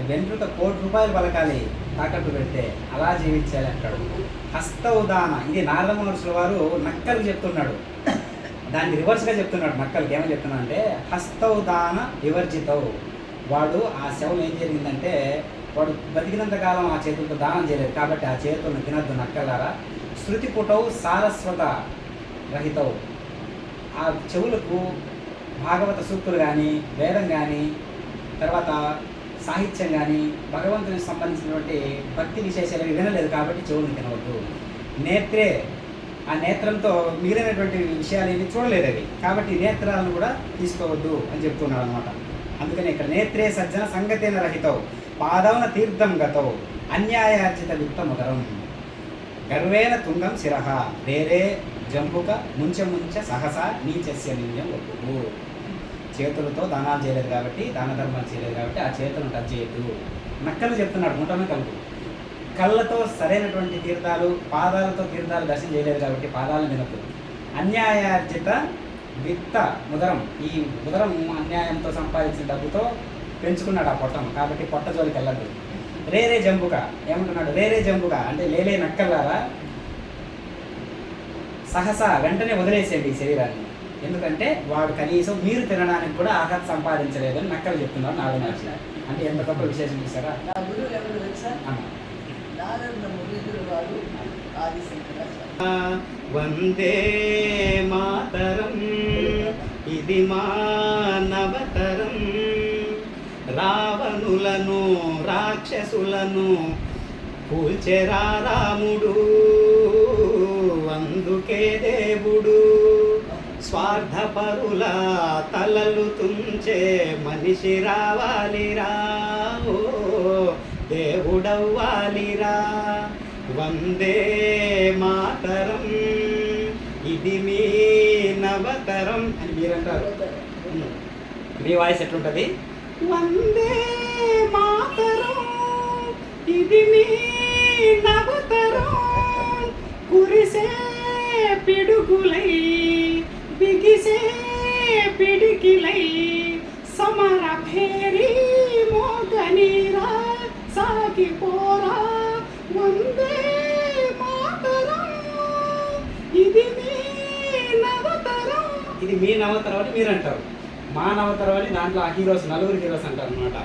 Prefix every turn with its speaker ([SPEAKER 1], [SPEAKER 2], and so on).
[SPEAKER 1] వెంట్రుక ₹1,00,00,000 పలకాలి తాకట్టు పెడితే, అలా జీవించాలి అంటాడు. హస్తౌదాన, ఇది నారద మహర్షుల వారు నక్కలకు చెప్తున్నాడు. దాన్ని రివర్స్గా చెప్తున్నాడు. నక్కలకి ఏమని చెప్తున్నా అంటే హస్తౌదాన వివర్జితవు. వాడు ఆ శవం ఏం జరిగిందంటే, వాడు బతికినంత కాలం ఆ చేతులతో దానం చేయలేదు కాబట్టి ఆ చేతులను తినద్దు నక్కలారా. శృతి పుటవు సారస్వత రహితవు, ఆ చెవులకు భాగవత సూక్తులు కానీ, వేదం కానీ, తర్వాత సాహిత్యం కానీ, భగవంతునికి సంబంధించినటువంటి భక్తి విశేషాలు వినలేదు కాబట్టి చెవులను తినవద్దు. నేత్రే, ఆ నేత్రంతో మిగిలినటువంటి విషయాలు ఏమి చూడలేదు అవి, కాబట్టి నేత్రాలను కూడా తీసుకోవద్దు అని చెప్తున్నాడు అనమాట. అందుకని ఇక్కడ నేత్రే సజ్జన సంగతేన రహితవు, పాదవన తీర్థం గతవు, అన్యాయార్జిత విత్తముదరం, గర్వేణ తుంగం శిరహ, రేరే జంబుక ముంచె సహసా నీచస్య నింజం ఒప్పుకు. చేతులతో దానాలు చేయలేదు కాబట్టి, దాన ధర్మాలు చేయలేదు కాబట్టి ఆ చేతులను టచ్ చేయొద్దు. నక్కలు చెప్తున్నాడు ముఠాను కలుపు. కళ్ళతో సరైనటువంటి తీర్థాలు, పాదాలతో తీర్థాలు దర్శనం చేయలేదు కాబట్టి పాదాలను వినొద్దు. అన్యాయార్జిత విత్త ముదరం, ఈ ముదరం అన్యాయంతో సంపాదించిన డబ్బుతో పెంచుకున్నాడు ఆ పొట్టను, కాబట్టి పొట్ట జోలికి వెళ్ళద్దు. రేరే జంబుక ఏమంటున్నాడు? రేరే జంబుక అంటే లేలే నక్కలారా, సహసా వెంటనే వదిలేసేయండి ఈ శరీరాన్ని. ఎందుకంటే వాడు కనీసం మీరు తినడానికి కూడా ఆహారం సంపాదించలేదు అని నక్కలు చెప్తున్నారు నాలుగు మనిషి. అంటే ఎంత గొప్ప విశేషం చూసారా? వందే మాతరం, ఇది మానవతరం, రావణులను రాక్షసులను కూల్చెరా రాముడు, అందుకే దేవుడు స్వార్థపరుల తలలు తుంచే మనిషి రావాలిరా, ఓ దేవుడవ్వాలిరా. వందే మాతరం, ఇది మీ నవతరం అని మీరంటారు. మీ వాయిస్ ఎట్లుంటుంది? వందే మాతరం, ఇది మీ నవతరం, కురిసే పిడుగులై బిగిసే పిడికిలై, సమర భేరీ మోగనీరా సాగిపోరా. వందే మాతరం, ఇది మీ నవతరం. ఇది మీ నవతరం అని మీరు అంటారు, మా నవతరం అని దాంట్లో ఆ హీరోస్ నలుగురు హీరోస్ అంటారు అనమాట.